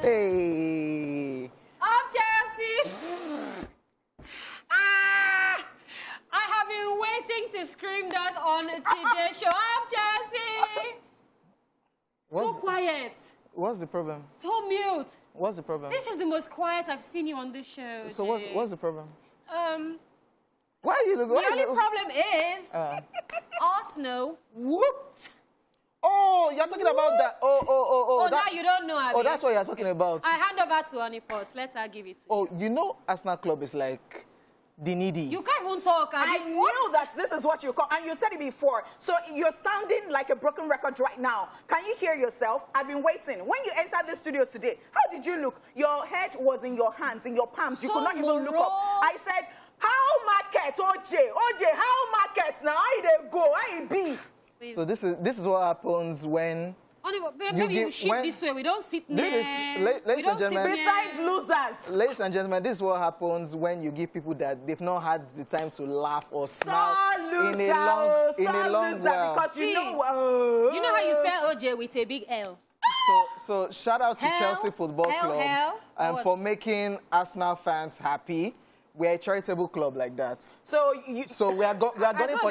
Hey. I'm Chelsea. I have been waiting to scream that on today's show. I'm Chelsea. So quiet. What's the problem? So mute. What's the problem? This is the most quiet I've seen you on this show. So what's the problem? Why are you looking? The only problem is Arsenal whooped. Oh, you're talking about that. Oh, now you don't know. Oh, that's what you're talking about. I hand over to Honeypot. Let her give it to you. Oh, you know Arsenal Club is like the needy. You can't even talk. I knew that this is what you call, and you said it before. So you're sounding like a broken record right now. Can you hear yourself? I've been waiting. When you entered the studio today, how did you look? Your head was in your hands, in your palms. You could not even look up. I said, how market, OJ, how market? Now, how they go? How it be? So this is what happens when maybe you shift this way. We don't sit near. Ladies and gentlemen, beside losers. Ladies and gentlemen, this is what happens when you give people that they've not had the time to laugh or smile in a long while. Because you know how you spell OJ with a big L. So shout out to Chelsea Football Club for making Arsenal fans happy. We're a charitable club like that. So we are gunning for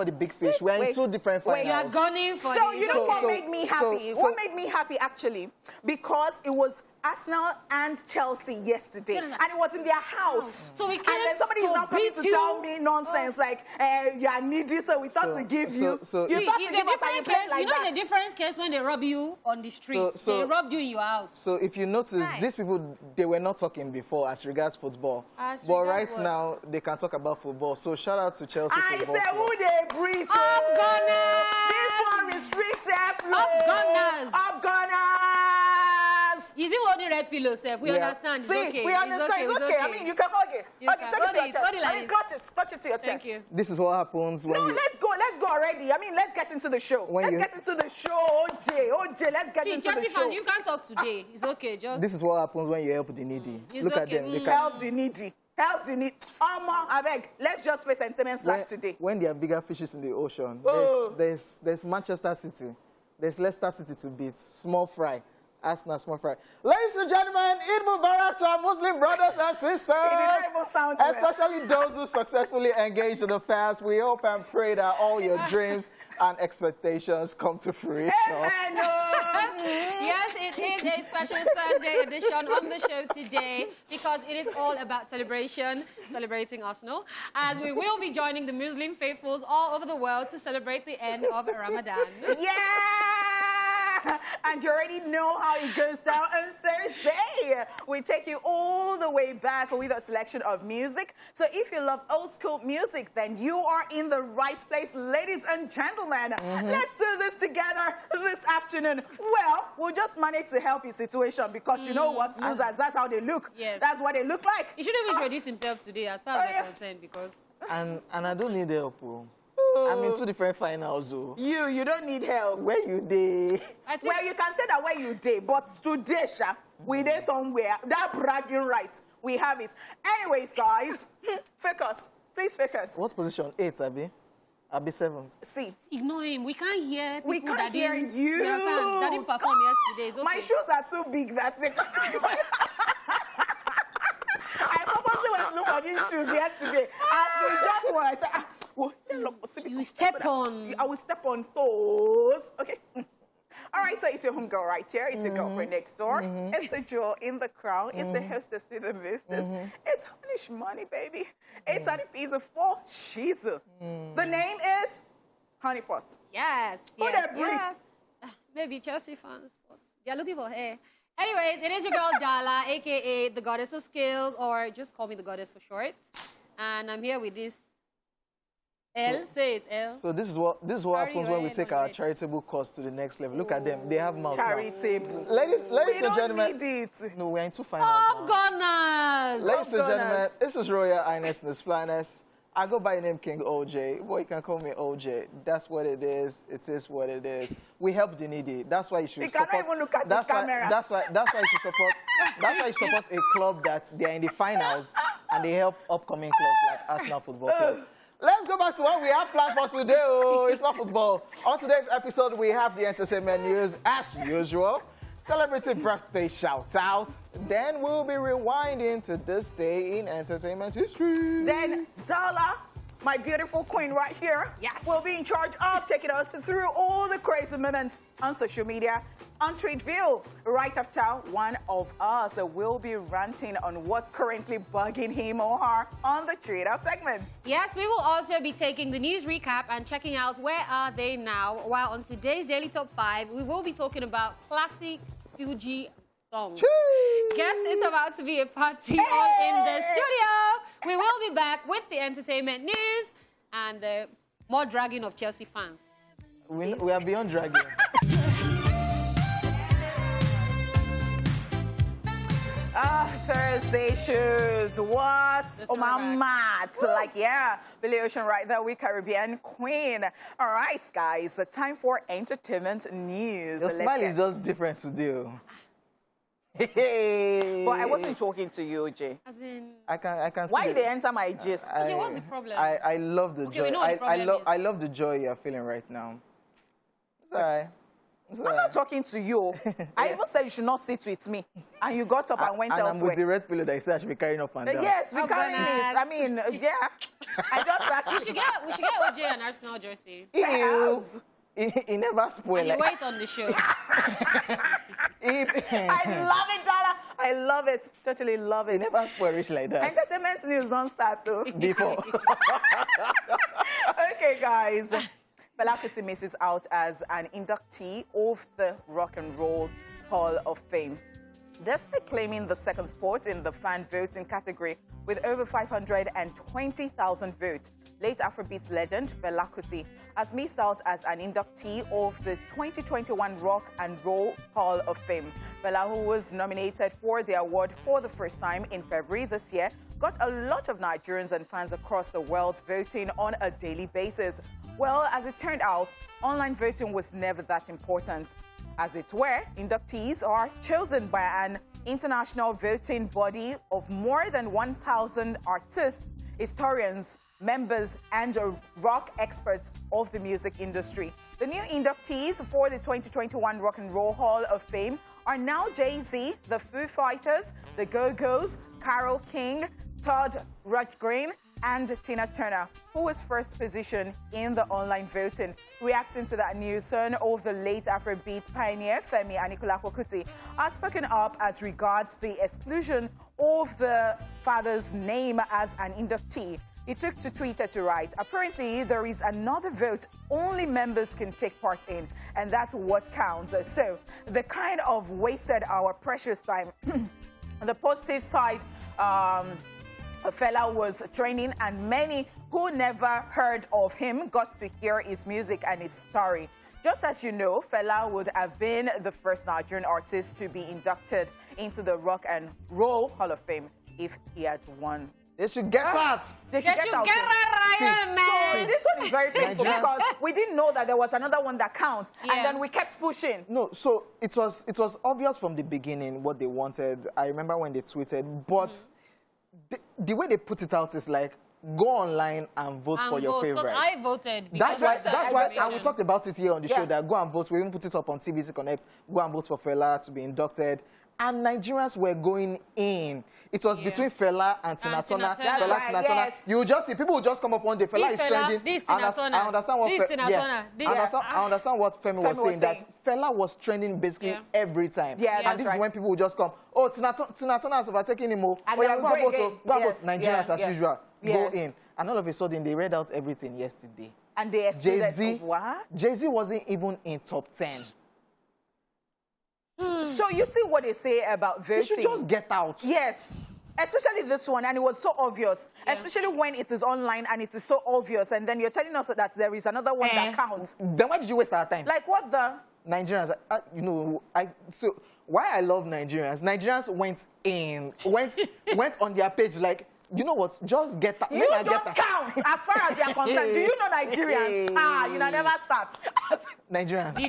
the big fish. We are in two different finals. You are gunning for So you know what made me happy? What made me happy actually? Because it was Arsenal and Chelsea yesterday, and it was in their house. So we and then somebody is now coming to tell me nonsense like you are needy, so we thought to give you. You thought to give us a case like that. The different case when they rob you on the streets. They robbed you in your house. So if you notice, these people, they were not talking before as regards football. But right now, they can talk about football. So shout out to Chelsea Football Club. I said, who they breathe? Up Gunners! This one is street flow. Up Gunners! Up Gunners! Is it only red pillow, Seth? We understand. See, okay. We understand. It's okay. I mean, you can hug it. Hug it. Take it to your chest. I mean, clutch it to your chest. Thank you. This is what happens when let's go already. I mean, let's get into the show. Let's get into the show, OJ, let's get into the show. Fans, you can't talk today. It's okay. This is what happens when you help the needy. Look at them. Help the needy. Help the needy. I beg. Let's just face sentiments last today. When there are bigger fishes in the ocean, there's Manchester City. There's Leicester City to beat. Small fry. Arsenal, small fry. Ladies and gentlemen, Eid Mubarak to our Muslim brothers and sisters. Especially those who successfully engage in the fast. We hope and pray that all your dreams and expectations come to fruition. Yes, it is a special Thursday edition on the show today because it is all about celebrating Arsenal, as we will be joining the Muslim faithfuls all over the world to celebrate the end of Ramadan. Yeah! And you already know how it goes down on Thursday. We take you all the way back with a selection of music. So if you love old school music, then you are in the right place, ladies and gentlemen. Let's do this together this afternoon. Well, we'll just manage to help your situation because you know what, losers, that's how they look. Yes. That's what they look like. He shouldn't even introduce himself today as far as I'm concerned because... And I don't need help. I'm in two different finals. You don't need help. Where you day? Well, you can say that where you day, but today, we there somewhere. That bragging right, we have it. Anyways, guys, focus. Please focus. What position? 8, Abby? Abby 7th. See. Ignore him. We can't hear people. We can't hear you. That didn't perform yesterday. It's okay. My shoes are too big. That's it. I purposely went to look at these shoes yesterday. And we just were. I said, you will step on. I will step on toes. Okay. All right, so it's your homegirl right here. It's your girlfriend next door. It's the jewel in the crown. It's the hostess with the mostess. It's Honey's money, baby. It's Honey Piece of 4 Shizu. The name is Honeypot. Yes. Who that breeds? Maybe Chelsea fans, but they're looking for hair. Anyways, it is your girl Dala, a.k.a. the Goddess of Skills, or just call me the Goddess for short. And I'm here with this L. Say it, L. So this is what happens when we take our charitable cause to the next level. Look at them. They have mouths. Charitable. Ladies and gentlemen. Need it. No, we're in 2 finals. Up Gunners! Ladies and gentlemen, this is Royal Highness in his finest. I go by the name King OJ. Boy, you can call me OJ. That's what it is. It is what it is. We help the needy. That's why you should support. You cannot even look at this camera. That's why you should support. That's why you support a club that they're in the finals and they help upcoming clubs like Arsenal Football Club. Let's go back to what we have planned for today. Oh, it's not football. On today's episode, we have the entertainment news as usual. celebrity birthday shout-out. Then we'll be rewinding to this day in entertainment history. Then Dala, my beautiful queen right here, will be in charge of taking us through all the crazy moments on social media, on Tweet View. Right after one of us will be ranting on what's currently bugging him or her on the Twitter segment. Yes, we will also be taking the news recap and checking out where are they now. While on today's Daily Top 5, we will be talking about classic Fuji songs. Guess it's about to be a party on in the studio. We will be back with the entertainment news and more dragging of Chelsea fans. We are beyond dragging. Thursday shoes. What? Oh, my mat. Like, yeah, Billy Ocean right there with Caribbean Queen. All right, guys, time for entertainment news. Your smile is just different today. Hey. But I wasn't talking to you, Jay. As in... I can see. Why did they enter my gist? Jay, what's the problem? I love the joy. We know what the problem is. I love the joy you're feeling right now. It's all right. I'm not talking to you. I even said you should not sit with me. And you got up and went elsewhere. And I'm with the red pillow that you said I should be carrying up and down. Yes, we're carrying it. I mean, yeah. I got back. We should get OJ an Arsenal jersey. He never spoiled. And you wait on the show. I love it, Donna. I love it. Totally love it. He never spoiled rich like that. Entertainment news don't start, though. Before. Okay, guys. Fela Kuti misses out as an inductee of the Rock and Roll Hall of Fame. Despite claiming the second spot in the fan voting category with over 520,000 votes, late Afrobeats legend Fela Kuti has missed out as an inductee of the 2021 Rock and Roll Hall of Fame. Fela, who was nominated for the award for the first time in February this year, got a lot of Nigerians and fans across the world voting on a daily basis. Well, as it turned out, online voting was never that important. As it were, inductees are chosen by an international voting body of more than 1,000 artists, historians, members, and rock experts of the music industry. The new inductees for the 2021 Rock and Roll Hall of Fame are now Jay-Z, the Foo Fighters, the Go-Go's, Carole King, Todd Rundgren, and Tina Turner, who was first positioned in the online voting. Reacting to that news, son of the late Afrobeat pioneer Femi Anikulapo Kuti has spoken up as regards the exclusion of the father's name as an inductee. He took to Twitter to write, apparently there is another vote only members can take part in, and that's what counts. So the kind of wasted our precious time. The positive side, Fela was training, and many who never heard of him got to hear his music and his story. Just as you know, Fela would have been the first Nigerian artist to be inducted into the Rock and Roll Hall of Fame if he had won. They should get that. They should get out. So this one is very painful because we didn't know that there was another one that counts, and then we kept pushing. No, so it was obvious from the beginning what they wanted. I remember when they tweeted, but the way they put it out is like, go online and vote for your favorite. I voted. That's why, and we talked about it here on the show, that go and vote. We even put it up on TBC Connect. Go and vote for Fela to be inducted. And Nigerians were going in. It was between Fela and Tina Turner. You just see people will just come up one day. Fela is trending. I understand what Femi was saying. That Fela was trending basically every time. And this is when people will just come. Oh, Tina Turner has overtaken him. Oh, yeah, go and vote. Nigerians as usual. Go in. And all of a sudden they read out everything yesterday. And they excluded what? Jay-Z wasn't even in top 10. So you see what they say about voting. You should just get out. Yes. Especially this one, and it was so obvious. Especially when it is online and it is so obvious, and then you're telling us that there is another one that counts. Then why did you waste our time? Like what the? Nigerians, you know, so why I love Nigerians. Nigerians went on their page like, you know what? Just get that. You just count as far as you're concerned. Do you know Nigerians? You know, never start. Nigerians. They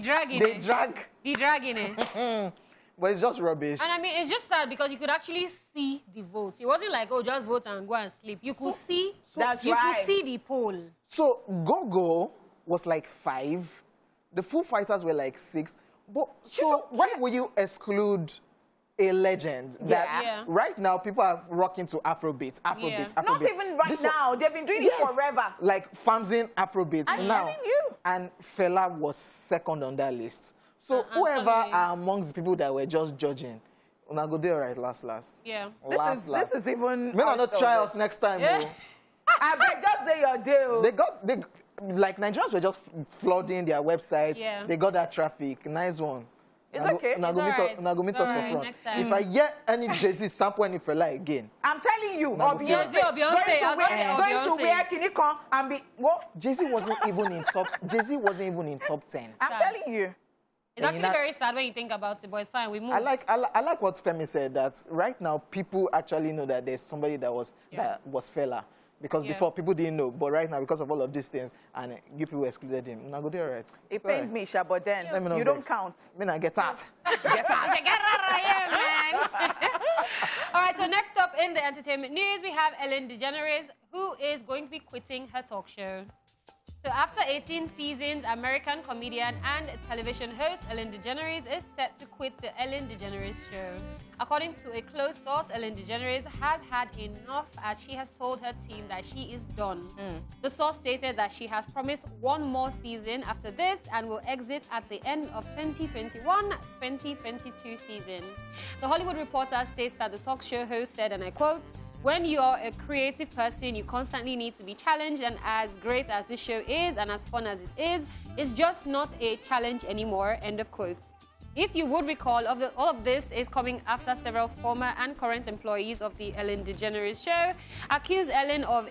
dragging it. But it's just rubbish. And I mean, it's just sad because you could actually see the votes. It wasn't like, oh, just vote and go and sleep. You could see. You could see the poll. So Go-Go was like 5. The Foo Fighters were like 6. But so why will you exclude a legend that right now people are rocking to Afrobeat, Afrobeat, Afrobeat. Not even right now. They've been doing it forever. Like Famzin Afrobeat I'm now. telling you. And Fela was second on that list. So whoever are amongst the people that were just judging, una go there right last. Yeah. This is even. May not try us next time. Yeah. I bet just say your deal. They like Nigerians were just flooding their website. Yeah. They got that traffic. Nice one. It's okay. Now go meet us for front. If I hear any Jay-Z sample any Fela again, I'm telling you, or Beyonce, going to wear Kinikon and be what? Jay-Z wasn't even in top. Jay-Z wasn't even in top 10. I'm telling you. It's actually very sad when you think about it, but it's fine. We move. I like what Femi said, that right now people actually know that there's somebody that was Fela. Because before people didn't know, but right now because of all of these things, and you people excluded him. Now go there, right? It pained me, Sha, but then you don't count. Me not get out. Get out of here, man. All right, so next up in the entertainment news, we have Ellen DeGeneres, who is going to be quitting her talk show. So after 18 seasons, American comedian and television host Ellen DeGeneres is set to quit the Ellen DeGeneres show. According to a close source, Ellen DeGeneres has had enough, as she has told her team that she is done. The source stated that she has promised one more season after this and will exit at the end of 2021-2022 season. The Hollywood Reporter states that the talk show host said, and I quote, "When you're a creative person, you constantly need to be challenged, and as great as this show is and as fun as it is, it's just not a challenge anymore," end of quote. If you would recall, all of this is coming after several former and current employees of the Ellen DeGeneres show accused Ellen of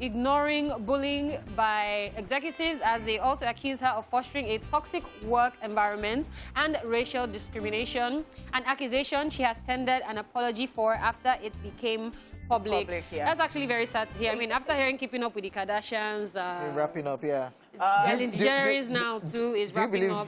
ignoring bullying by executives, as they also accuse her of fostering a toxic work environment and racial discrimination, an accusation she has tendered an apology for after it became public. That's actually very sad to hear. I mean, after hearing Keeping Up with the Kardashians, wrapping up, Ellen DeGeneres now too is wrapping up.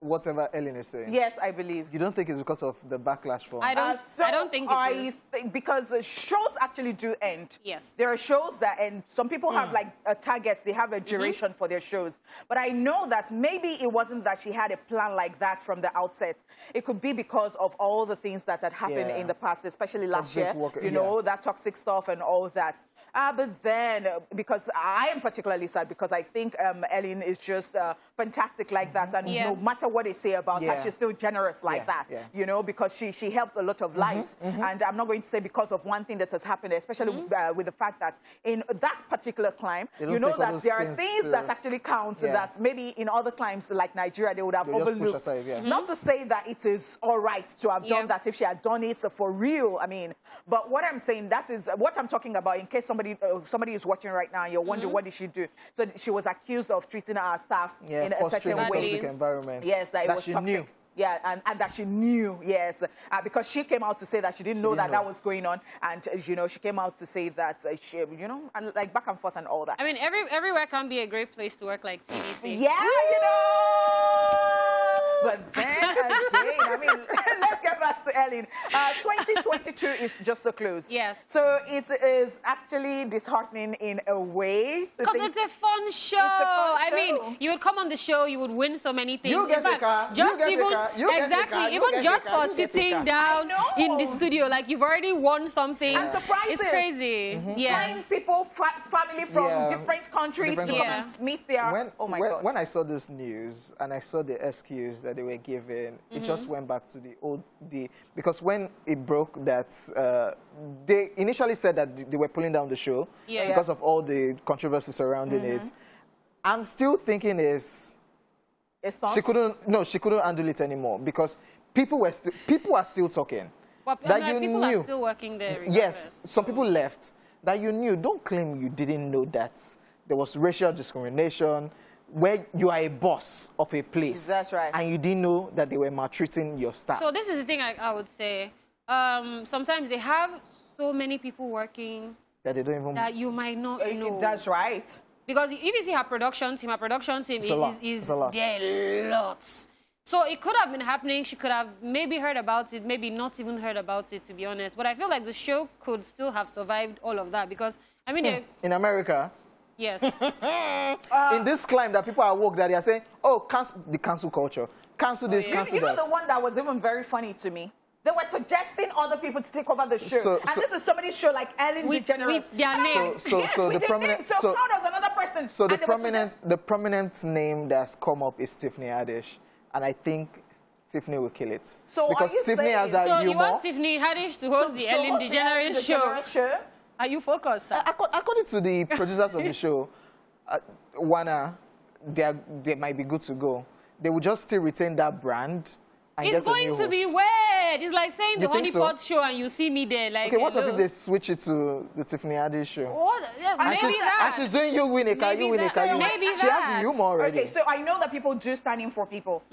Whatever Ellen is saying? Yes, I believe. You don't think it's because of the backlash from? I don't think it is. Because shows actually do end. Yes. There are shows that end. Some people have like targets. They have a duration for their shows. But I know that maybe it wasn't that she had a plan like that from the outset. It could be because of all the things that had happened in the past, especially last year. You know, that toxic stuff and all that. But then, because I am particularly sad because I think Ellen is just fantastic like that. And no matter what they say about her, she's still generous like that. You know, because she helps a lot of lives. And I'm not going to say because of one thing that has happened, especially with the fact that in that particular climb, you know that there are things that actually count that maybe in other climes like Nigeria, they would have overlooked. Not to say that it is all right to have done that if she had done it for real. I mean, but what I'm saying, that is what I'm talking about in case somebody is watching right now and you're wondering what did she do. So she was accused of treating our staff in a certain way. Environment. Yes, that it was toxic. Knew. Yeah, and that she knew, yes, because she came out to say that she didn't know that was going on, and you know, she came out to say that she, you know, and like back and forth and all that. I mean, everywhere can be a great place to work, like TDC. Yeah, you know. But then again, I mean, let's get back to Ellen. 2022 is just so close. Yes. So it is actually disheartening in a way. Because it's a fun show. I mean, you would come on the show, you would win so many things. You get the car. Just even even just for sitting down in the studio, like you've already won something. And surprises. It's crazy. Yes. Flying people, family from different countries to come and meet their. Oh my God. When I saw this news and I saw the excuse that they were given, it just went back to the old because when it broke that they initially said that they were pulling down the show because of all the controversy surrounding it. I'm still thinking she couldn't handle it anymore because people are still talking. Well, people are still working there. Yes, some people left that you knew. Don't claim you didn't know that there was racial discrimination, where you are a boss of a place. That's right. And you didn't know that they were maltreating your staff. So this is the thing I would say. Sometimes they have so many people working that they don't even... that you might not know. That's right. Because if you see her production team is there lots. So it could have been happening. She could have maybe heard about it, maybe not even heard about it, to be honest. But I feel like the show could still have survived all of that because, I mean... In America... Yes. In this climb that people are woke, that they are saying, oh, the cancel culture. Cancel this, cancel You know that. the one that was even very funny to me? They were suggesting other people to take over the show. And this is somebody's show like Ellen DeGeneres. With their name. So the prominent... So how does another person... So the prominent name that's come up is Tiffany Haddish. And I think Tiffany will kill it. So because are you Tiffany has saying... that So humor. you want Tiffany Haddish to host the Ellen DeGeneres show? Are you focused, sir? According to the producers of the show, Warner, they might be good to go. They will just still retain that brand. And It's get a new going to be host. weird. It's like saying You the think so? Honeypot show and you see me there. Like, Okay, what hello. if they switch it to the Tiffany Haddish show? What? Yeah, maybe that. And she's doing you win a car, you win a car, you win. Maybe She has the humor already. Okay, so I know that people do stand in for people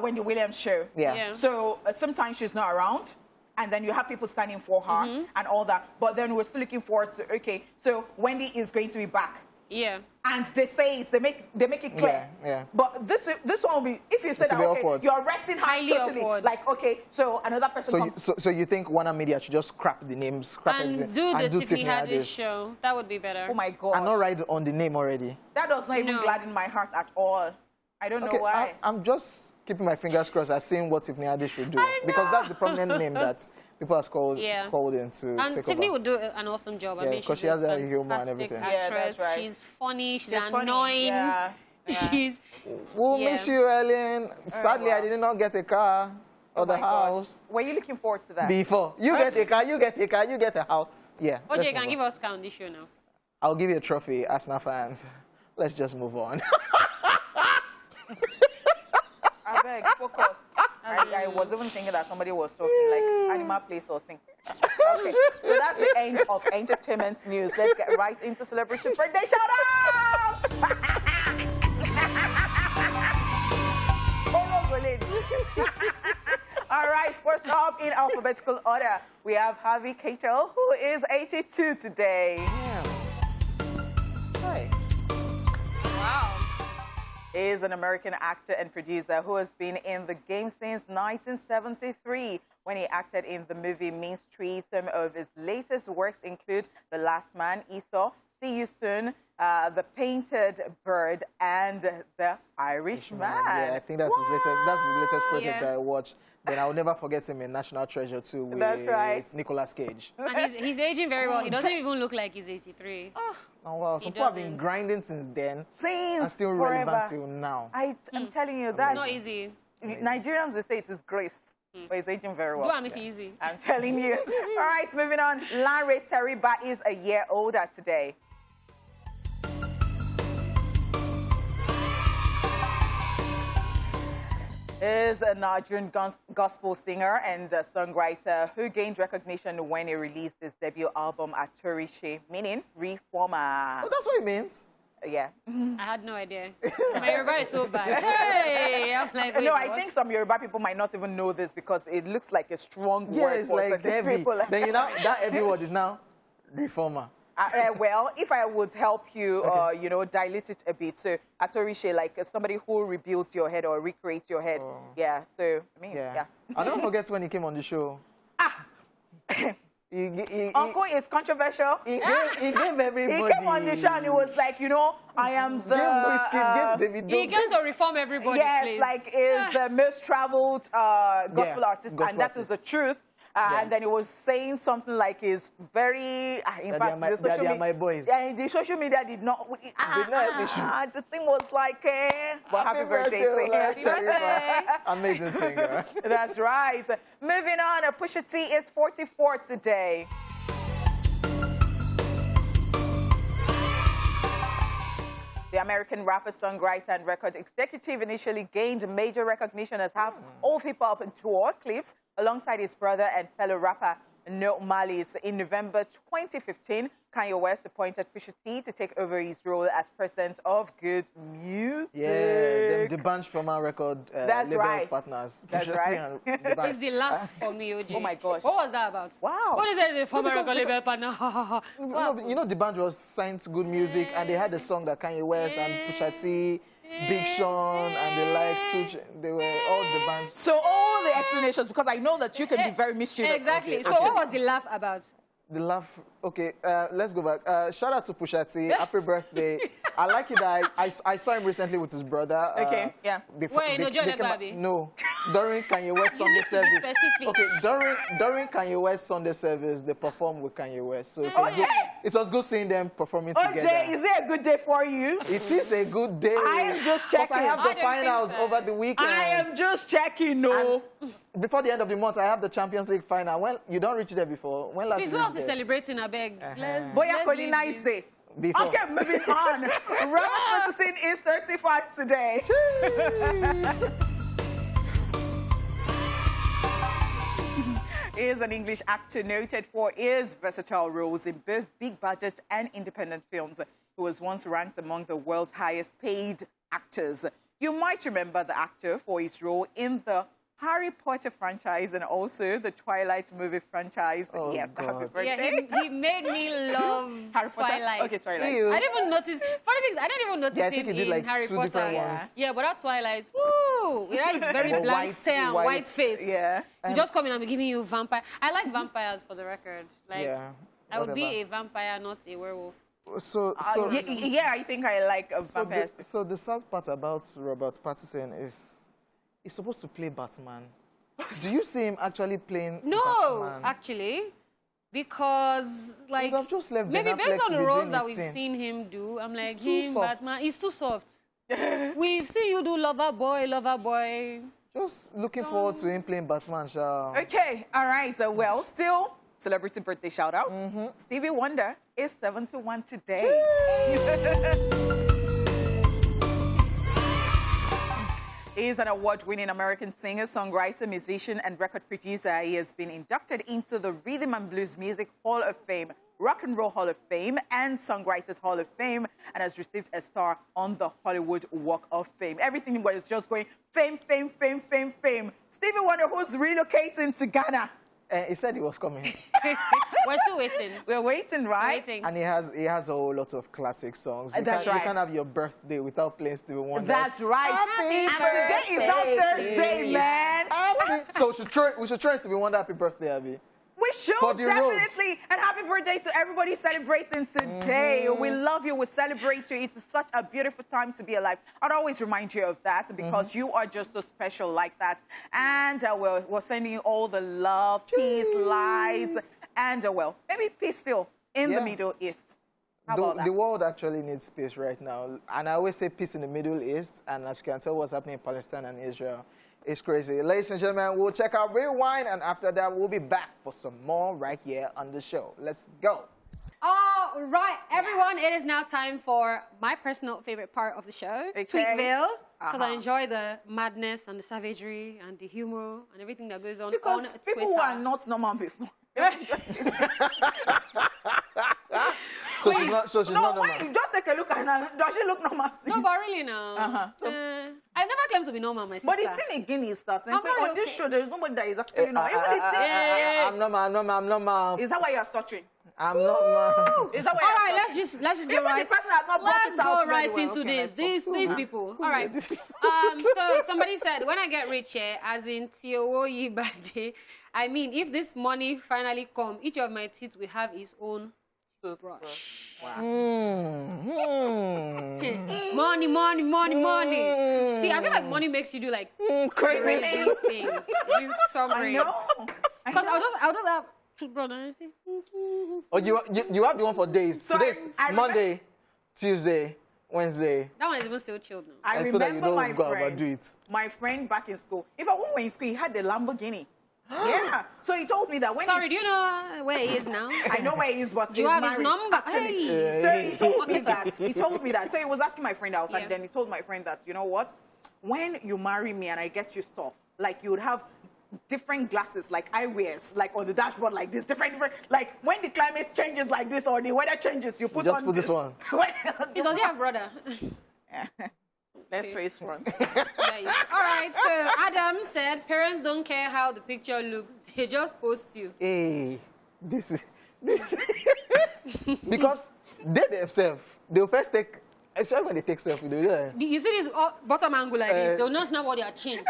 when the Williams show. Yeah. So sometimes she's not around. And then you have people standing for her and all that. But then we're still looking forward to, okay, so Wendy is going to be back. Yeah. And they say it, they make it clear. Yeah. But this one will be, if you say that, okay, awkward. you're arresting her Highly totally. awkward. Like, okay, so another person comes. So you think Warner Media should just scrap the names, scrap everything, And do the Tiffany Haddish Haddish show. That would be better. Oh my God. and not write on the name already? That does not even No. gladden my heart at all. I don't know why. I'm just keeping my fingers crossed as seeing what Tiffany Haddish should do. I Because know. that's the prominent name that people have called in to And take Tiffany over. would do an awesome job. I Yeah, mean, because she's she has a that humor and fantastic everything. Yeah, actress. that's right. She's funny. She's She's funny. annoying. Yeah. She's We'll Yeah. miss you, Ellen. Sadly, wow. I did not get a car or the my gosh. house Were you looking forward to that? before. You get a car, you get a car, you get a house. Yeah. OJ let's can move give on. us count this show now. I'll give you a trophy, Arsenal fans. Let's just move on. I beg, focus. I was even thinking that somebody was talking like Animal Place or thing. Okay, so that's the end of entertainment news. Let's get right into celebrity birthday shout-outs! Oh, no, lady. All right, first up in alphabetical order, we have Harvey Keitel, who is 82 today. Yeah. Hi. Wow. Is an American actor and producer who has been in the game since 1973 when he acted in the movie Mean Streets. Some of his latest works include The Last Man, Esau, See You Soon, The Painted Bird, and The Irishman. Yeah, I think that's his latest. That's his latest project Yeah. that I watched. Then I'll never forget him in National Treasure 2 with That's right. Nicolas Cage. And he's aging very well. He doesn't even look like he's 83. Oh wow, He some people have been doesn't. grinding since then Since and still forever. relevant till now. I'm telling you, It's that's not easy. Nigerians, they say it is grace, but it's aging very well. Do I make it easy? I'm telling you. All right, moving on. Lanre Teriba is a year older today. Is a Nigerian gospel singer and songwriter who gained recognition when he released his debut album Atorishe, meaning Reformer. Oh, that's what it means. Yeah. I had no idea. My Yoruba is so bad. Hey, I'm like, wait, No, I what? think some Yoruba people might not even know this because it looks like a strong Yeah, word it's for like certain heavy. people. Then you know that heavy word is now reformer. Well, if I would help you, you know, dilute it a bit. So, Atorishe, like somebody who rebuilds your head or recreates your head. Oh. Yeah, so, I mean, Yeah. yeah. I'll never forget when he came on the show. Uncle is controversial. He gave everybody. He came on the show and he was like, you know, I am the... Gave Wizkid, gave David He came to reform everybody, yes, please. like is the most traveled gospel artist, gospel and that is artist. the truth. And then he was saying something like is very, in fact, the social they are media, my boys. yeah, the social media did not, the thing was like, well, happy birthday to him. Happy birthday. Amazing singer. That's right. Moving on, Pusha T is 44 today. The American rapper, songwriter, and record executive initially gained major recognition as half of hip-hop tour clips alongside his brother and fellow rapper No Malice. In November 2015, Kanye West appointed Pusha T to take over his role as president of Good Music. Yeah, the bunch from our record label right. partners. That's Pusha T right. and the bunch. It's the laugh for me, OJ. Oh my gosh. What was that about? Wow. What is that? The former record label partner? You know, the band was signed to Good Music, and they had a song that Kanye West and Pusha T, Big Sean, and the likes. They were all the bands. So all the explanations, because I know that you can be very mischievous. Exactly. Okay, So okay. what was the laugh about? The laugh. Okay, let's go back. Shout out to Pusha T. Happy birthday. I like it that I saw him recently with his brother. Okay, yeah. Wait, no, Jordan Baby. No, during Kanye West Sunday service. Specific. Okay, during Kanye West Sunday service, they performed with Kanye West. So it was good seeing them performing together. OJ, is it a good day for you? It is a good day. I am just checking. I have the finals over the weekend. I am just checking, no. Before the end of the month, I have the Champions League final. When you don't reach there before, when last? Please, who else is celebrating? I beg. Boya Koli, nice day. Before. Okay, moving on. Robert Pattinson is 35 today. He is an English actor noted for his versatile roles in both big budget and independent films. He was once ranked among the world's highest paid actors. You might remember the actor for his role in the Harry Potter franchise and also the Twilight movie franchise. Oh, yes, God. happy birthday. Yeah, he made me love Harry Potter? Twilight. Okay, Twilight. Ew. I didn't even notice. Funny thing is, I didn't even notice Yeah, I think him he did in like Harry 2 Potter. different ones. Yeah, but that Twilight, woo! Yeah, it's very But blank white- stare and white- white face. Yeah. You just come in and be giving you vampire. I like vampires for the record. Like, Yeah. I would be whatever. a vampire, not a werewolf. So Yeah, I think I like vampires. So the sad part about Robert Pattinson is he's supposed to play Batman. Do you see him actually playing No, Batman? actually, because like Would have just left Ben maybe Affleck based on to the be roles doing that his we've thing. seen him do, I'm like It's too him, soft. Batman. He's too soft. We've seen you do Lover Boy. Just looking forward to him playing Batman, Sha. Okay, all right. Well, still celebrity birthday shout out. Stevie Wonder is 71 today. He is an award-winning American singer, songwriter, musician, and record producer. He has been inducted into the Rhythm and Blues Music Hall of Fame, Rock and Roll Hall of Fame, and Songwriters Hall of Fame, and has received a star on the Hollywood Walk of Fame. Everything was just going fame, fame, fame, fame, fame. Stevie Wonder, who's relocating to Ghana. He said he was coming. We're still waiting. We're waiting, right? Waiting. And he has a whole lot of classic songs. That's You right. can't have your birthday without playing Stevie Wonder. That's right. Happy And today is our Thursday, man. So we should try Stevie Wonder happy birthday, Abby. We should, For the road. definitely. And happy birthday to everybody celebrating today. We love you. We celebrate you. It's such a beautiful time to be alive. I'd always remind you of that because you are just so special like that. And we're sending you all the love, peace, light, and, maybe peace still in the Middle East. How about that? The world actually needs peace right now. And I always say peace in the Middle East. And as you can tell, what's happening in Palestine and Israel. It's crazy. Ladies and gentlemen, we'll check out Rewind, and after that, we'll be back for some more right here on the show. Let's go. All right, everyone, it is now time for my personal favorite part of the show, Okay. Tweetville, because I enjoy the madness and the savagery and the humor and everything that goes on Because people Twitter. who are not normal before. So she's not normal. Wait, just take a look at her. Does she look normal? No, but really now. I never claimed to be normal, my sister. But it's in again is starting. I'm very On this okay. show, there is nobody that is actually normal. Even if I'm normal. is that why you are stuttering? I'm normal. Is that why? All right, let's just go Even right. the person has not brought Let's it out go right very well. into Okay, this. let's These people. All right. So somebody said, when I get rich, as in Tiowoyi Bade, I mean, if this money finally come, each of my teeth will have its own toothbrush. Money. See, I feel like money makes you do like crazy things. It's so I great. know. Because I'll do that. Brother. Oh, you have the one for days. So Today's I Monday, Tuesday, Wednesday. That one is even still chilled now. I And so that you remember don't my go friend. overdo it. My friend back in school. In fact, when we were in school, he had the Lamborghini. Yeah. So he told me that when Sorry, do you know where he is now? I know where he is, but Do you he's have his married, number? actually. Hey. So he told me that. He told me that. So he was asking my friend out, Yeah. and then he told my friend that, you know what? When you marry me and I get you stuff, like you would have different glasses, like eyewears, like on the dashboard, like this, different. Like when the climate changes like this or the weather changes, you put just on put this one. Because you have brother. Let's face front. Nice. All right, so Adam said parents don't care how the picture looks. They just post you. Hey, this is because they themselves, they'll first take Especially when they take selfie, they do that. You see this bottom angle like this, they'll not snap on their chin.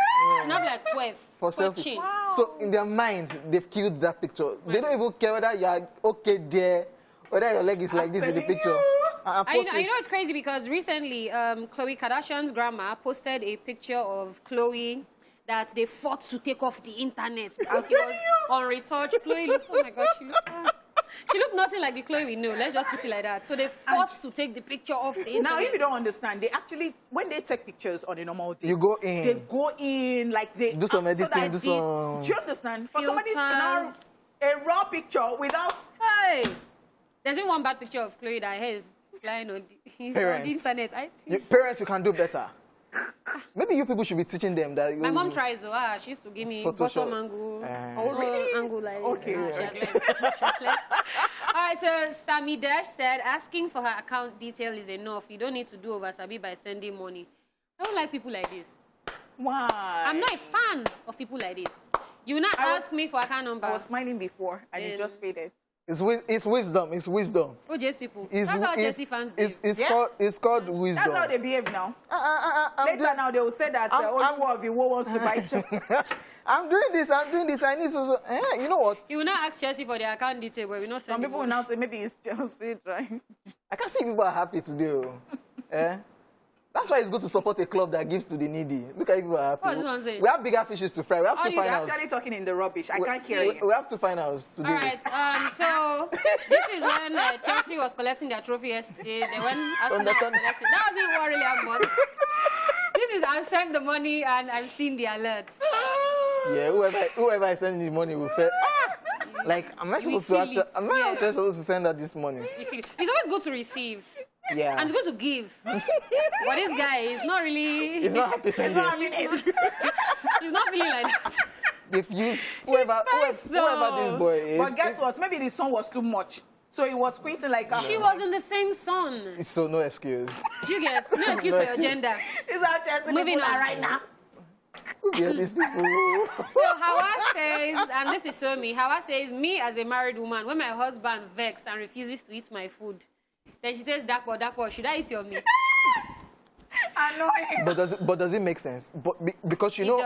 Snap like 12 for selfie. chin. Wow. So in their mind, they've killed that picture. They don't even care whether you are okay there, whether your leg is like this in the picture. And you know it's crazy because recently, Khloe Kardashian's grandma posted a picture of Khloe that they fought to take off the internet because she was on retouch. Khloe looks, oh my God, she looked nothing like the Khloe we know. Let's just put it like that. So they fought to take the picture off the internet. Now, if you don't understand, they actually, when they take pictures on a normal day, you go in. They go in, like they do some editing, do Do some. you understand? For somebody to now a raw picture without. Hey, there's even one bad picture of Khloe that is flying on the internet. Parents, you can do better. Maybe you people should be teaching them that. My mom tries, so she used to give me Photoshop. bottom angle. Oh, really? Angle like Okay. All right, so Sami Dash said asking for her account detail is enough. You don't need to do over Sabi by sending money. I don't like people like this. Why? I'm not a fan of people like this. You will not ask me for account number. I was smiling before and it just faded. It's wisdom. It's wisdom. Oh, just people. It's, That's how Chelsea fans behave. It's called wisdom. That's how they behave now. Later now they will say that only one of you wants to buy chips. I'm doing this. I need to. You know what? You will not ask Chelsea for their account detail, but we not send Some people will now say maybe it's Chelsea, right? I can see people are happy today. That's why it's good to support a club that gives to the needy. Look at people are happy. What's what I'm saying? We have bigger fishes to fry. We have to You're find out. actually talking in the rubbish. I can't hear you. We have to find out today. All right, so this is when Chelsea was collecting their trophy yesterday. They went Arsenal was collecting. That wasn't what really happened. This is I've sent the money and I've seen the alerts. Yeah, whoever I send the money will feel. Like, am I supposed to actually? Am I actually supposed to send her this money? It's always good to receive. Yeah. And it's good to give. But this guy is not really. He's not happy sending. He's not feeling like that. They've used whoever this boy is. But guess what? Maybe the song was too much. So it was squinting like She was in the same son. So no excuse. Do you get? No excuse for your gender. This is how Chelsea Moving people on are right now. Yeah, these people. So Hawa says, and this is so me, Hawa says, me as a married woman, when my husband vexes and refuses to eat my food, then she says, Dakpo, should I eat your meat? Annoying. But does it make sense? Because you know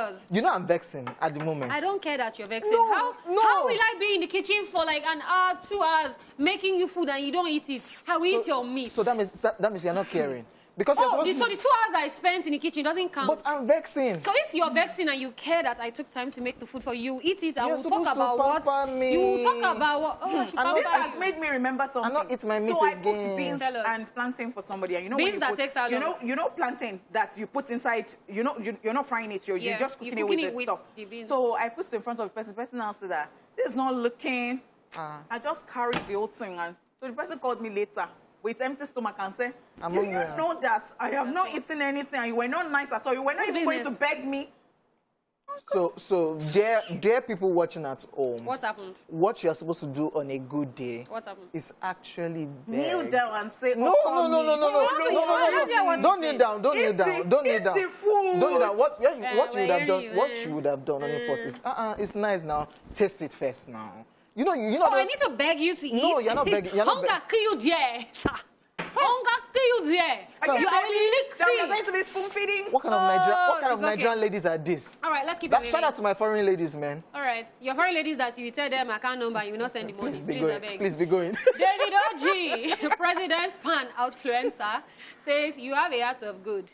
I'm vexing at the moment. I don't care that you're vexing. No, How will I be in the kitchen for like an hour, 2 hours, making you food and you don't eat it? I will eat your meat. So that means you're not caring. Because so the 2 hours I spent in the kitchen doesn't count. But I'm vexing. So if you're vexing and you care that I took time to make the food for you, eat it and You're we'll talk about what me. you will talk about what This has made me remember something. I'm not eating my meat so I again. put beans and plantain for somebody, and you know beans when you that put, takes how long? you know plantain that you put inside. You're not frying it. You're just cooking it with the stuff. So I put it in front of the person. The person now said that this is not looking. I just carried the whole thing, and so the person called me later with empty stomach and said, "You know that I have not eaten anything, and you were not nice at all. You were not even going to beg me." So dear people watching at home. What happened? What you're supposed to do on a good day. What happened? Is actually Kneel down and say, No. Don't kneel down. Don't kneel down. Don't kneel down. It's the food. Don't kneel down. What you would have done? What you would have done on a pot is it's nice now. Taste it first now. You know. I need to beg you to eat. No, you're not begging. Hunger kill you there. Hunger kill you there. You are You're going to be spoon feeding. What kind of Nigerian ladies are this? All right, let's keep it moving. Shout out to my foreign ladies, man. All right, your foreign ladies that you tell them account number, you will not send the money. Please be going. David OG, President's pan outfluencer, says you have a heart of good.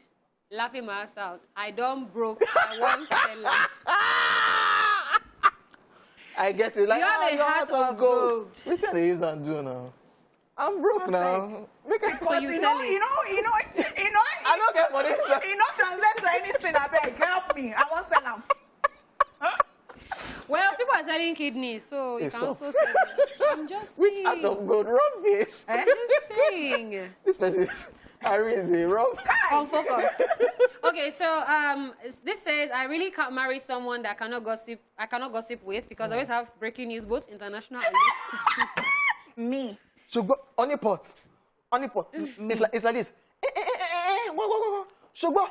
Laughing my ass out. I don't broke. I want Stella. I get it. Like, you have a heart of gold. Which one they use and do now? I'm broke now. So you sell it. You know, I don't get money. You not translate to anything. I beg, help me. I want sell them. Well, people are selling kidneys, so you can also sell them. I'm just Which saying. heart of gold? Rubbish. I'm just saying. This person, Harry is a rob. On focus. Okay, so this says I really can't marry someone that I cannot gossip with because I always have breaking news, both international and local. Me. Shugbo, on a pot. It's like this. Shugbo.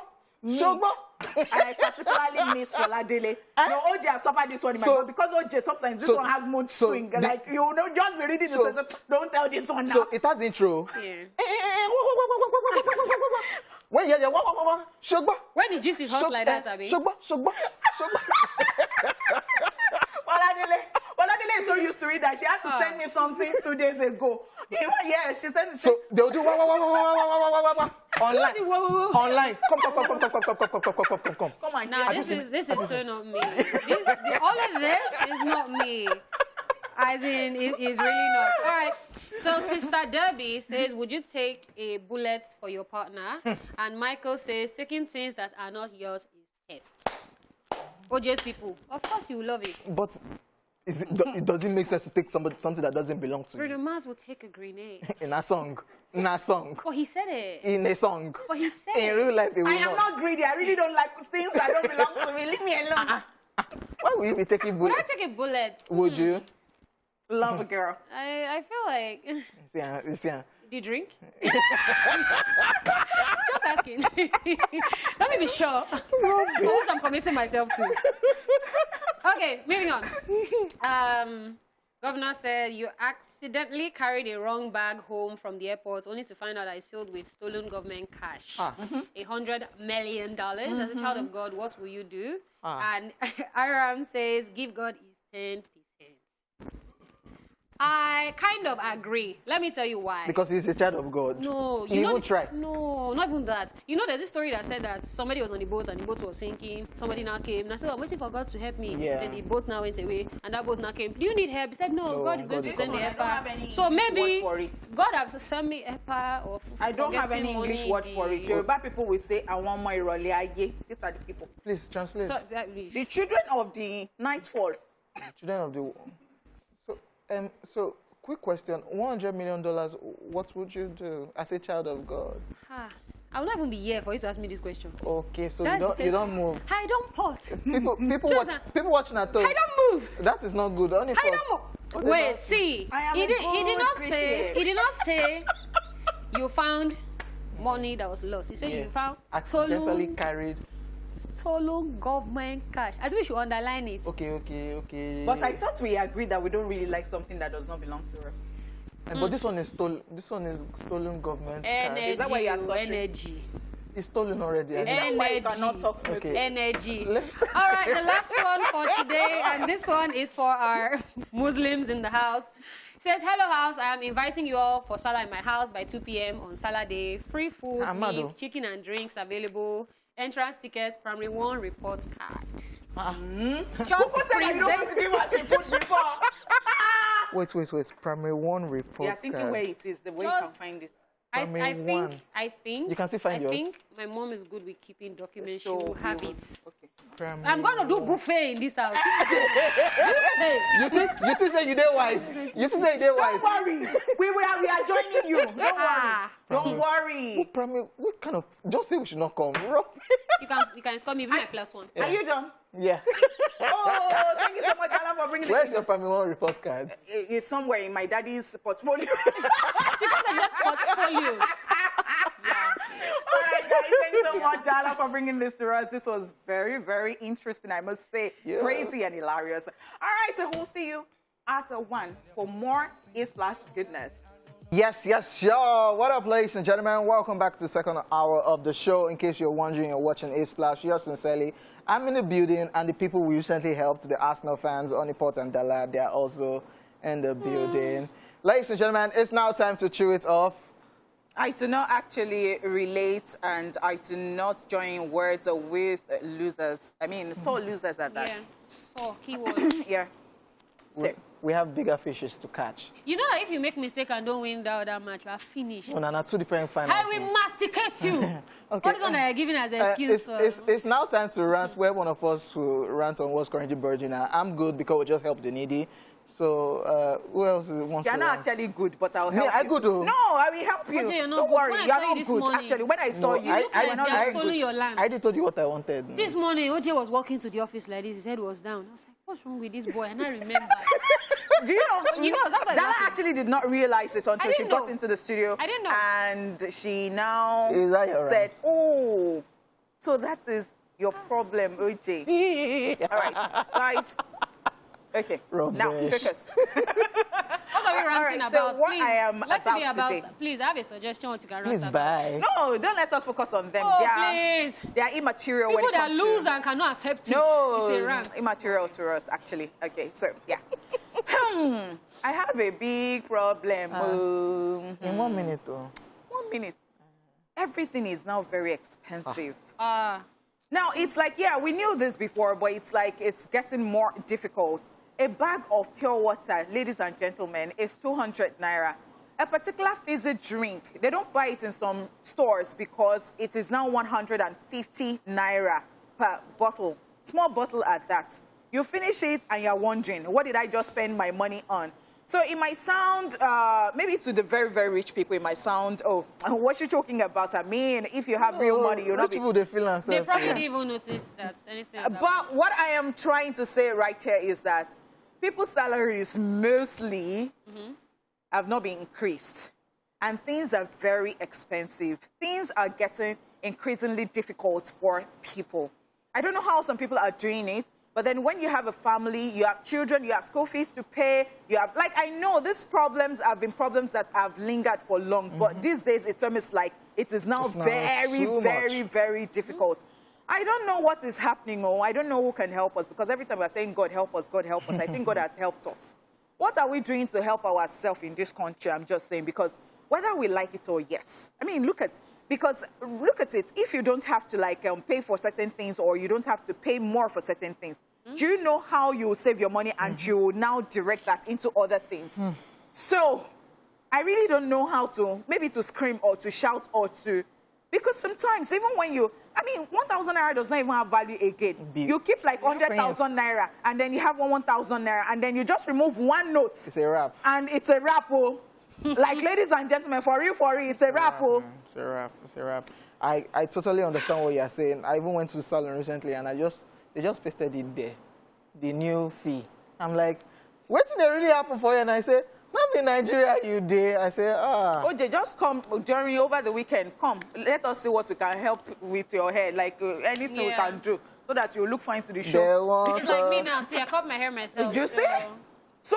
And I particularly miss Foladele. No, OJ has suffered this one in my God because OJ sometimes this one has mood swing. Like you know, just be reading this one. Don't tell this one now. So it has intro. Yeah. When yeah, Shugba. When the gist is hot like that, Abi? Shugba. Oladile is so used to it that she had to send me something 2 days ago. Yeah, she sent me. So they'll do online. Online. Come. Come on. Nah, this is so not me. All of this is not me. As in, it's really not. All right. So Sister Debbie says, would you take a bullet for your partner? And Michael says, taking things that are not yours is theft. OJ's people. Of course you love it. But it doesn't make sense to take something that doesn't belong to Bruno you. Mars will take a grenade. In a song. But he said it. In a song. But he said In real life, it will I am not greedy. I really don't like things that don't belong to me. Leave me alone. Why would you be taking Would bullet? I take a bullet? Would you? Love a girl. I feel like... Yeah. Do you drink? Just asking. Let me be sure. Who I'm committing myself to. Okay, moving on. Governor said you accidentally carried a wrong bag home from the airport only to find out that it's filled with stolen government cash. $100 million. As a child of God, what will you do? And Aram says, give God his 10%. I kind of agree. Let me tell you why. Because he's a child of God. No, he won't try. No, not even that. You know, there's this story that said that somebody was on the boat and the boat was sinking. Somebody now came and I said, I'm waiting for God to help me. Yeah. Then the boat now went away and that boat now came. Do you need help? He said, no, God is going to send the helper. So maybe God has sent me helper or I don't have any English word for it. Yoruba people will say, I want my Irole Aye. These are the people. Please translate. So, The children of the nightfall. Children of the... So, quick question. $100 million, what would you do as a child of God? I will not even be here for you to ask me this question. Okay, so you don't move. I don't pot. People watching at home. I don't move. That is not good. Only I don't move. Wait, see. He did not say you found money that was lost. He said you found accidentally carried stolen government cash. I think we should underline it. Okay. But I thought we agreed that we don't really like something that does not belong to us. But this one is stolen. This one is stolen government cash. Is that why you are stuttering? Energy. It's stolen already. Is that why you cannot talk smoothly? Okay. Energy. All right, the last one for today, and this one is for our Muslims in the house. It says, hello house, I am inviting you all for Salah in my house by 2 p.m. on Salah day. Free food, meat, chicken and drinks available. Entrance ticket, primary 1 report card. Just Who said you don't want to give us the food before? Wait. Primary 1 report Yeah, thinking card. where it is, the way you can find it. I think you can still find yours. I think my mom is good with keeping documents. She will have it. Okay. I'm going to do buffet in this house. You think say you did wise? You think say you did wise? Don't worry. We are joining you. Don't worry. What kind of... Just say we should not come. You can score me with my +1. Yeah. Are you done? Yeah. Oh, thank you so much, Alan, for bringing Where's your primary 1 report card? It's somewhere in my daddy's portfolio. Because of that portfolio. All right, guys, thank you so much, Dala, for bringing this to us. This was very, very interesting, I must say. Yeah. Crazy and hilarious. All right, so we'll see you at 1 for more A-Splash goodness. Yes, sure. What up, ladies and gentlemen? Welcome back to the second hour of the show. In case you're wondering, you're watching A-Splash. Yours sincerely. I'm in the building, and the people we recently helped, the Arsenal fans, Oniport and Dala, they are also in the building. Ladies and gentlemen, it's now time to chew it off. I do not actually relate, and I do not join words with losers. I mean, so losers at that. Yeah, so keyword. Yeah. We have bigger fishes to catch. You know that if you make mistake and don't win that match, you are finished. No, no, 2 different finals. I will masticate you. Okay. What is one that you're giving as an excuse? It's now time to rant, where one of us will rant on what's currently burgeoning. I'm good because we just help the needy. So, who else wants to You're not rant? actually good, but I'll help you. I good though. No, I will help you. You're not Don't good. worry, When I you're saw you not this good. morning, Actually, when I saw you, look like not they have very stolen good. your land. I did told you what I wanted. This morning, OJ was walking to the office like this. His head was down. I was like, what's wrong with this boy? And I remember. Do you know? You know, that's what Dala happened. actually did not realize it until she got into the studio. I didn't know. And she now Is that your said, oh, so that is your problem, OJ. All right, guys, Okay. Rubbish. Now, focus. What are we ranting right, about? so what Please, I am let it be about today. Please, I have a suggestion what you can rant Please about. bye. No, don't let us focus on them. Oh, they please. are immaterial People when it that comes lose to... and cannot accept it. No, It's a rant. immaterial to us, actually. Okay, so, yeah. I have a big problem. In 1 minute, though. 1 minute. Everything is now very expensive. Now, it's like, yeah, we knew this before, but it's like it's getting more difficult. A bag of pure water, ladies and gentlemen, is 200 naira. A particular fizzy drink, they don't buy it in some stores because it is now 150 naira per bottle. Small bottle at that. You finish it and you're wondering, what did I just spend my money on? So it might sound, maybe to the very, very rich people, it might sound, oh, what you talking about? I mean, if you have real money, you're not... Rich people, they feel themselves. they probably didn't even notice that anything is But what I am trying to say right here is that people's salaries mostly have not been increased. And things are very expensive. Things are getting increasingly difficult for people. I don't know how some people are doing it. But then when you have a family, you have children, you have school fees to pay, you have, like, I know these problems have been problems that have lingered for long, but these days it's almost like it is now very difficult. I don't know what is happening, or I don't know who can help us, because every time we're saying, God help us, I think God has helped us. What are we doing to help ourselves in this country? I'm just saying, because whether we like it or yes, I mean, look at it, if you don't have to like pay for certain things, or you don't have to pay more for certain things, do you know how you save your money and you now direct that into other things? So I really don't know how to, maybe to scream or to shout or to, because sometimes even when you, I mean, 1,000 naira does not even have value again. You keep like 100,000 naira and then you have 1,000 naira and then you just remove one note. It's a wrap. And it's a wrap, oh. Like, ladies and gentlemen, for real, it's a wrap, oh. It's a wrap. It's a wrap. I totally understand what you're saying. I even went to the salon recently and they just pasted it there, the new fee. I'm like, what did they really happen for you? And I say, not in Nigeria, you did. I say, OJ, just come during over the weekend. Come, let us see what we can help with your hair, like anything we can do, so that you look fine to the show. It's like me now. See, I cut my hair myself. Did you see? So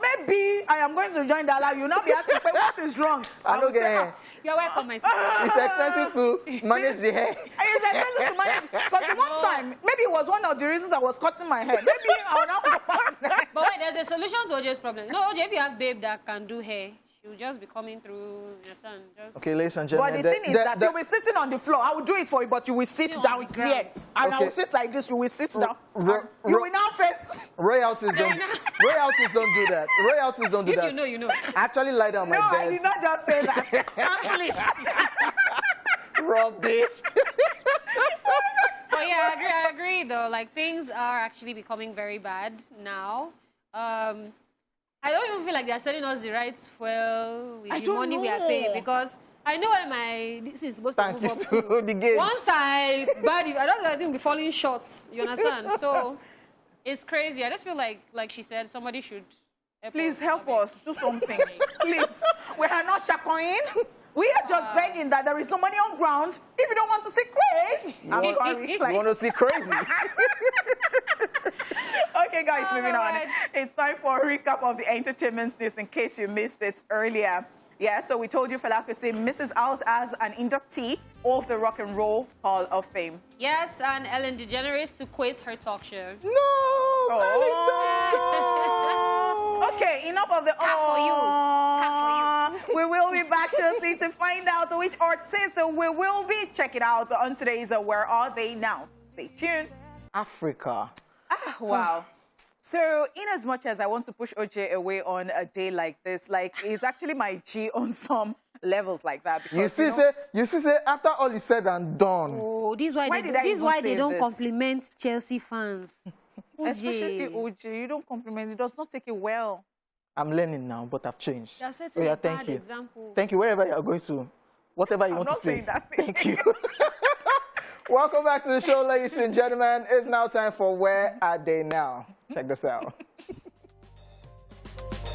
maybe I am going to join the live. You'll not be asking, what is wrong? I don't get hair. You're welcome, my sister. It's expensive to manage the hair. It's expensive to manage. Because one time, maybe it was one of the reasons I was cutting my hair. Maybe I will not. But wait, there's a solution to OJ's problem. No, OJ, if you have babe that can do hair, she'll just be coming through your son. Okay, ladies and gentlemen. But the thing is that you'll be sitting on the floor. I will do it for you, but you will sit down here. And I will sit like this. You will sit down. You will now face. Royalties don't do that. Royalties don't do that. If you know. Actually lie down my bed. No, I did not just say that. Actually. Rubbish. But yeah, I agree though. Like, things are actually becoming very bad now. I don't even feel like they're selling us the right fuel with the money we are paying, because I know where this is supposed to move up to. The gate. Once I don't think be falling short. You understand? So it's crazy. I just feel like she said, somebody should please help us. Do something. Please. We are not shakoing. We are just begging that there is no money on ground. If you don't want to see crazy, I'm sorry. You want to see crazy? Okay, guys, moving on. It's time for a recap of the entertainment news in case you missed it earlier. Yeah, so we told you Fela Kuti misses out as an inductee of the Rock and Roll Hall of Fame. Yes, and Ellen DeGeneres to quit her talk show. No! Okay, enough of the We will be back shortly to find out which artists we will be checking out on today's Where Are They Now? Stay tuned. Africa. Wow. So, in as much as I want to push OJ away on a day like this, like, he's actually my G on some levels like that. Because, you see, after all is said and done. Oh, this is why they don't compliment Chelsea fans. Especially OJ, you don't compliment. It does not take it well. I'm learning now, but I've changed. Thank you. Thank you. Wherever you're going to, whatever you want to say. Thank you. Welcome back to the show, ladies and gentlemen. It's now time for Where Are They Now? Check this out.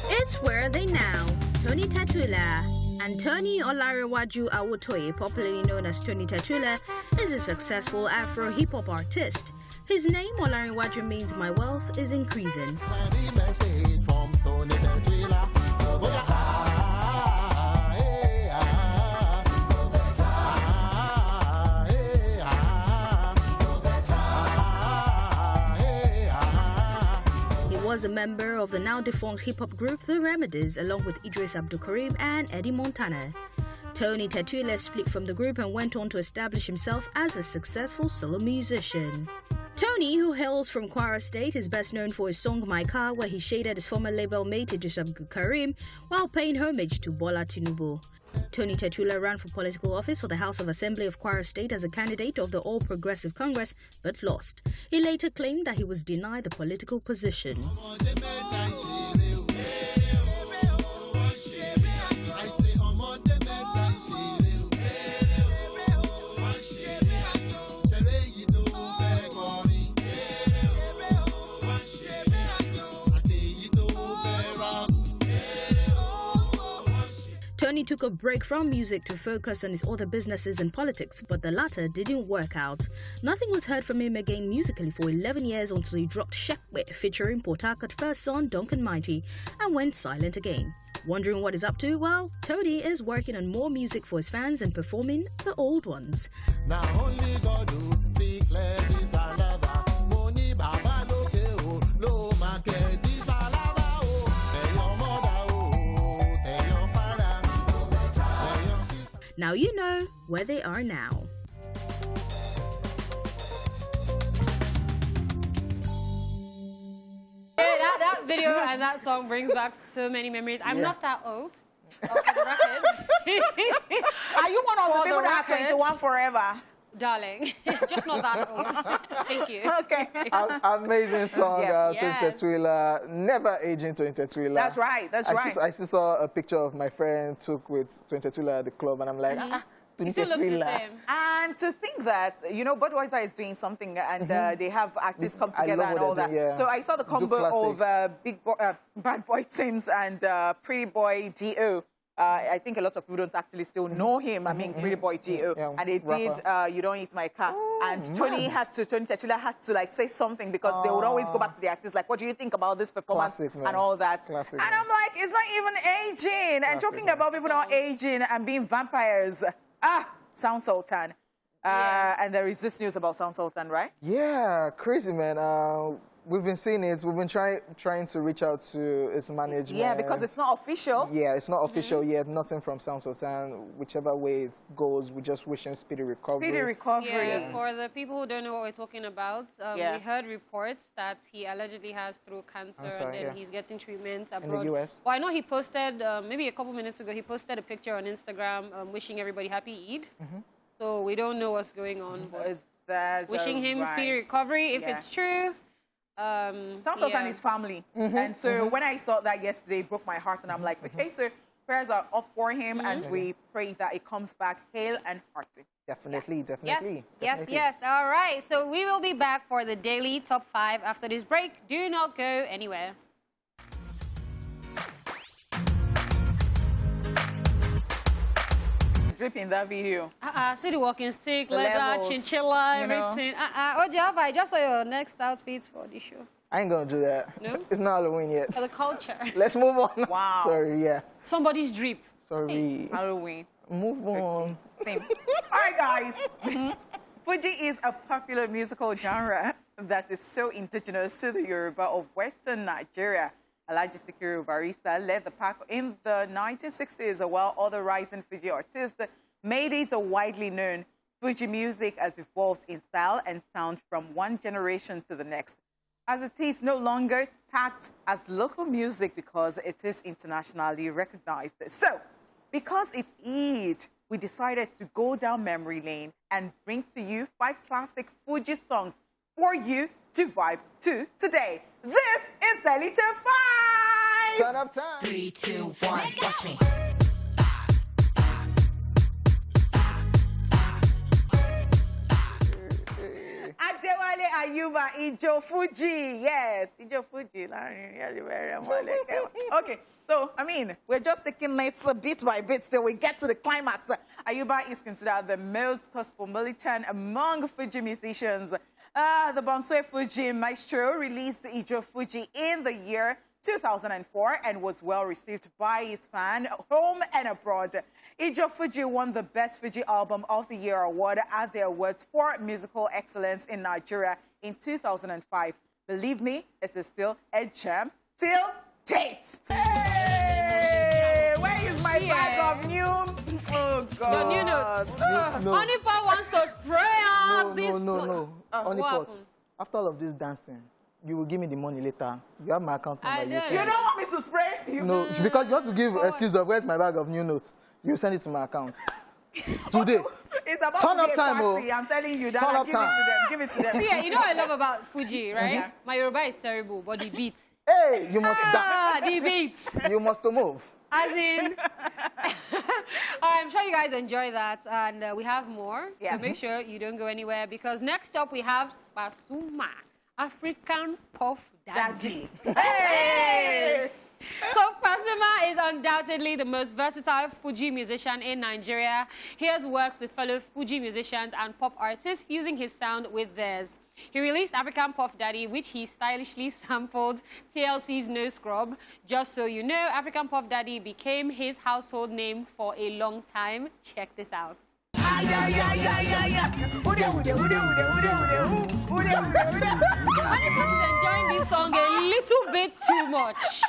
It's Where Are They Now? Tony Tatula. Anthony Olarewaju Awotoye, popularly known as Tony Tatula, is a successful Afro hip-hop artist. His name, Olarewaju, means my wealth is increasing. as a member of the now-defunct hip-hop group The Remedies, along with Idris Abdulkarim and Eddie Montana. Tony Tatula split from the group and went on to establish himself as a successful solo musician. Tony, who hails from Kwara State, is best known for his song My Car, where he shaded his former label mate Idris Abdulkarim while paying homage to Bola Tinubu. Tony Tatula ran for political office for the House of Assembly of Kwara State as a candidate of the All Progressive Congress, but lost. He later claimed that he was denied the political position. Tony took a break from music to focus on his other businesses and politics, but the latter didn't work out. Nothing was heard from him again musically for 11 years until he dropped Shekwe featuring Port Harcourt first son Duncan Mighty and went silent again. Wondering what he's up to? Well, Tony is working on more music for his fans and performing the old ones. Now only God will declare this alava. Money baba loke o, low market this alava o. Tell your mother o, tell your father, tell your sister. Now you know where they are now. That video and that song brings back so many memories. I'm not that old. For the record. Are you one of the For people the that are record. 21 forever? Darling, just not that old. Thank you. Okay. Amazing song, Yeah. Yes. Tony Tatula. Never aging Tony Tatula. That's right, that's right. I still saw a picture of my friend took with Tony Tatula at the club, and I'm like, He Tony still looks the Tatula. same. And to think that, you know, Budweiser is doing something and they have artists come I together love and what all they're that. doing, yeah. So I saw the Do combo of classics. Bad Boy Sims and Pretty Boy D.O. I think a lot of people don't actually still know him. I mean, Pretty Boy D.O. Yeah, and they did You Don't Eat My Car. And Tony Tatula had to like say something because they would always go back to the artist like, what do you think about this performance Classic, man. and all that? Classic, and man. I'm like, it's not even aging. And talking about people not aging and being vampires. Sound Sultan. And there is this news about Sound Sultan, right? Yeah, crazy, man. We've been seeing it. We've been trying to reach out to his management. Yeah, because it's not official. Yeah, it's not official yet. Nothing from Sound Sultan. Whichever way it goes, we just wish him speedy recovery. Speedy recovery. Yeah, for the people who don't know what we're talking about, Yeah. we heard reports that he allegedly has through cancer and then he's getting treatment abroad. the US. Well, I know he posted, maybe a couple minutes ago, he posted a picture on Instagram wishing everybody happy Eid. So we don't know what's going on, but wishing him speedy recovery if it's true. Sound Sultan is family. And so when I saw that yesterday, it broke my heart. And I'm like, okay, so prayers are up for him. And we pray that it comes back hale and hearty. Definitely, Yes, definitely. yes, definitely. yes. All right. So we will be back for the daily top 5 after this break. Do not go anywhere. Drip in that video. See the walking stick, The leather, levels, chinchilla, you know. everything. Oh, Java, I just saw your next outfit for this show. I ain't gonna do that. No? It's not Halloween yet. For the culture. Let's move on. Wow. Sorry, yeah. Somebody's drip. Sorry. Halloween. Move on. Theme. All right, guys. Fuji is a popular musical genre that is so indigenous to the Yoruba of Western Nigeria. Alhaji Sikiru Barrister led the pack in the 1960s, while other rising Fuji artists made it widely known. Fuji music has evolved in style and sound from one generation to the next, as it is no longer tagged as local music because it is internationally recognized. So, because it's Eid, we decided to go down memory lane and bring to you 5 classic Fuji songs for you to vibe to today. This is Daily Top 5! Turn up time. 3, 2, 1, watch me. Adewale Ayuba, Ijo Fuji. Yes, Ijo Fuji. Okay, so, I mean, we're just taking it bit by bit till we get to the climax. Ayuba is considered the most cosmopolitan among Fuji musicians. The Bonsue Fuji maestro released Ijo Fuji in the year 2004 and was well received by his fans home and abroad. Ijo Fuji won the Best Fuji Album of the Year award at the Awards for Musical Excellence in Nigeria in 2005. believe me, it is still a gem till date. Hey, where is my bag of new? Oh God. Your new notes. No. Honeypot wants to spray us this. No. Honey what pot. happened? After all of this dancing, you will give me the money later. You have my account number. I You don't. send You it. don't want me to spray? No, because you want to give excuse of where's my bag of new notes. You send it to my account. Today. It's about Turn to up be a time, party. oh. I'm telling you that. Turn up Give it time. to them. Give it to them. See, you know what I love about Fuji, right? My Yoruba is terrible, but the beats. Hey, you must dance. The beats. You must move. As in, I'm sure you guys enjoy that, and we have more. Yeah. So make sure you don't go anywhere, because next up we have Pasuma, African Puff Daddy. Hey! So Pasuma is undoubtedly the most versatile Fuji musician in Nigeria. He has worked with fellow Fuji musicians and pop artists, fusing his sound with theirs. He released African Puff Daddy, which he stylishly sampled TLC's No Scrub. Just so you know, African Puff Daddy became his household name for a long time. Check this out. Honeypot is enjoying this song a little bit too much.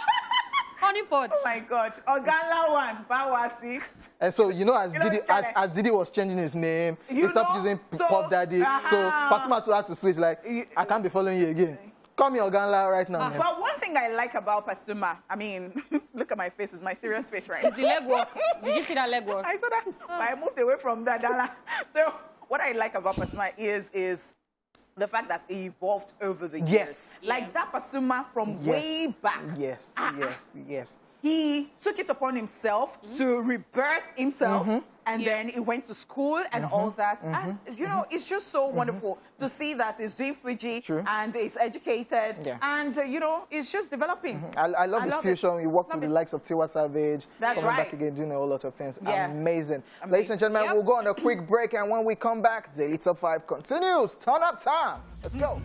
Honeypot. Oh my God. Ogala one, Bawasi. And so, you know, as You know, Diddy, as Diddy was changing his name, You he stopped know, using so- Puff Daddy. So Pasuma had to switch, like, I can't be following you again. Call me Oganla right now, man. But one thing I like about Pasuma, I mean, look at my face, it's my serious face, right? It's the leg work. Did you see that leg work? I saw that, but I moved away from that. So what I like about Pasuma is the fact that he evolved over the years. Yes. Like that Pasuma from way back. Yes, yes. He took it upon himself to rebirth himself, and then he went to school and all that. And, you know, it's just so wonderful to see that he's doing Fuji and he's educated, and, you know, it's just developing. I love his fusion. He worked with the likes of Tiwa Savage. That's coming right. back again, doing a whole lot of things. Yeah. Amazing. Ladies and gentlemen, Yep. we'll go on a quick break, and when we come back, Daily Top 5 continues. Turn up time. Let's go.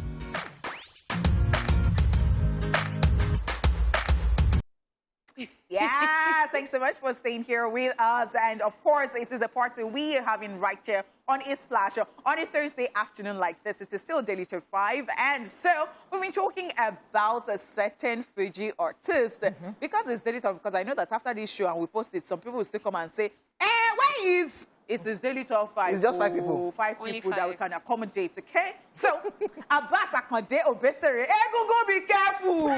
Yeah, thanks so much for staying here with us. And of course, it is a party we are having right here on Splash on a Thursday afternoon like this. It is still Daily Top 5. And so we've been talking about a certain Fuji artist. Because it's Daily Top, because I know that after this show and we post it, some people will still come and say, where is? It is Daily Top 5. It's just 5 people. 5 Only people that 5. we can accommodate, okay? So, Abbas Akande Obesere, go be careful.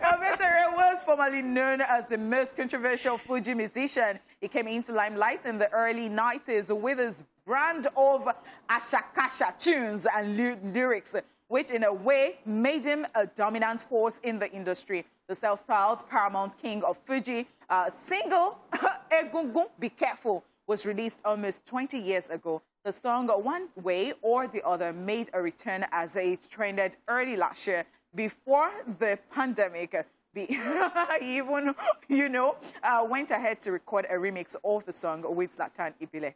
Obesere was formerly known as the most controversial Fuji musician. He came into limelight in the early 90s with his brand of Ashakasha tunes and lyrics, which in a way made him a dominant force in the industry. The self-styled Paramount King of Fuji single, Egungun, Be Careful, was released almost 20 years ago. The song, one way or the other, made a return as it trended early last year before the pandemic. He even, you know, went ahead to record a remix of the song with Zlatan Ibile.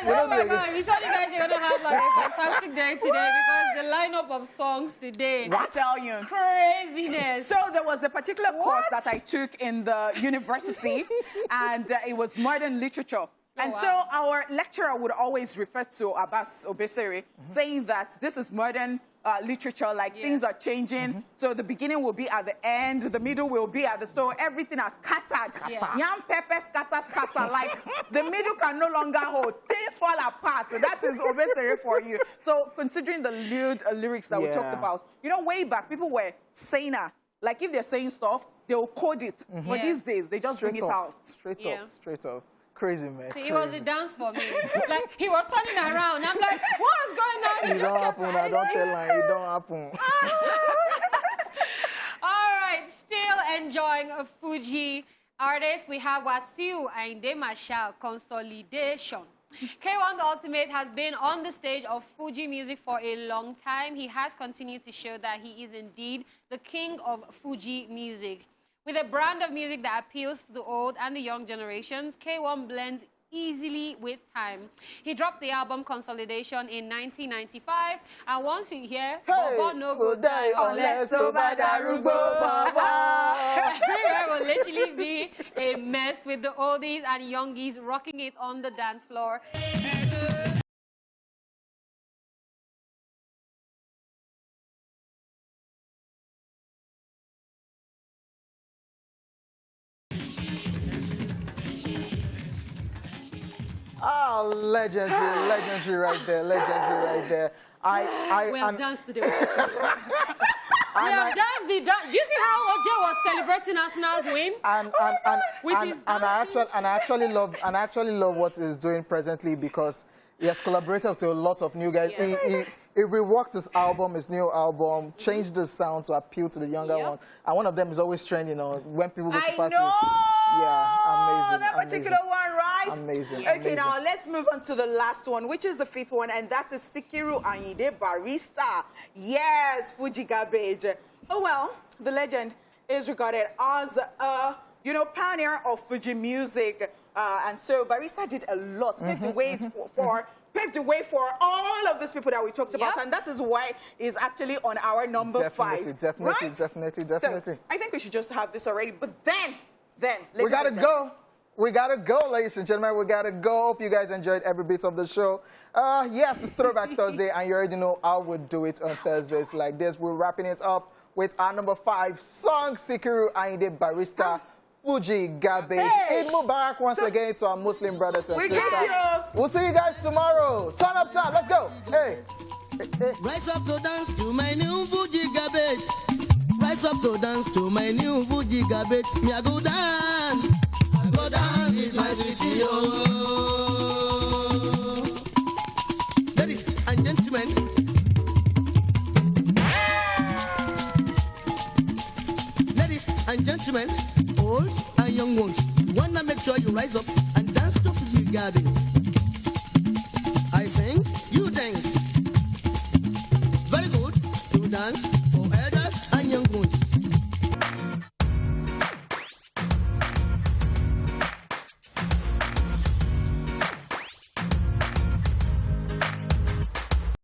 Oh my God, we told you guys you're going to have like a fantastic day today, because the lineup of songs today, I tell you. craziness. So there was a particular course that I took in the university, and it was modern literature. And wow. so our lecturer would always refer to Abbas Obesere, saying that this is modern literature, like things are changing. So the beginning will be at the end, the middle will be at the, so everything has scattered. Yam pepper scatter, like the middle can no longer hold. Things fall apart. So that is Obesere for you. So considering the lewd lyrics that we talked about, you know, way back, people were saying, like if they're saying stuff, they'll code it. But these days, they just bring it out. Straight up. Crazy, man. See, it was a dance for me. Like, he was turning around. I'm like, what is going on? It don't happen. I don't tell lie. It don't happen. All right, still enjoying a Fuji artist. We have Wasiu Ayinde Marshal, Consolidation. K1 The Ultimate has been on the stage of Fuji music for a long time. He has continued to show that he is indeed the king of Fuji music. With a brand of music that appeals to the old and the young generations, K1 blends easily with time. He dropped the album Consolidation in 1995, and once you hear Bobo no go die unless somebody Throwback will literally be a mess with the oldies and youngies rocking it on the dance floor. Oh, legendary right there, legendary right there. We have danced today. We have danced the dance. Do you see how Ojo was celebrating Arsenal's win? And I actually love what he's doing presently because he has collaborated with a lot of new guys. Yes. He reworked his album, his new album, changed the sound to appeal to the younger ones. And one of them is always trending, when people go to parties. Yeah, amazing. That particular one, right? Amazing. Okay, now let's move on to the last one, which is the 5th one, and that is Sikiru Ayinde Barrister. Yes, Fuji Garbage. Oh, well, the legend is regarded as a, pioneer of Fuji music. And so Barrister did a lot, paved the way for all of these people that we talked about, and that is why he's actually on our number 5. Definitely. So I think we should just have this already, but then we gotta go. We gotta go, ladies and gentlemen. We gotta go. Hope you guys enjoyed every bit of the show. Yes, it's Throwback Thursday, and you already know I would do it on Thursdays like this. We're wrapping it up with our number 5 song, Sikiru Ayinde Barrister, Fuji Garbage. Eid Mubarak once again to our Muslim brothers and sisters. We'll see you guys tomorrow. Turn up time. Let's go. Hey. Rise up to dance to my new Fuji Garbage. Rise up to dance to my new Fuji Garbage. Me I go dance with my sweetie. Oh. Ladies and gentlemen, old and young ones, you wanna make sure you rise up and dance to Fuji Garbage. I sing, you dance. Very good, you dance.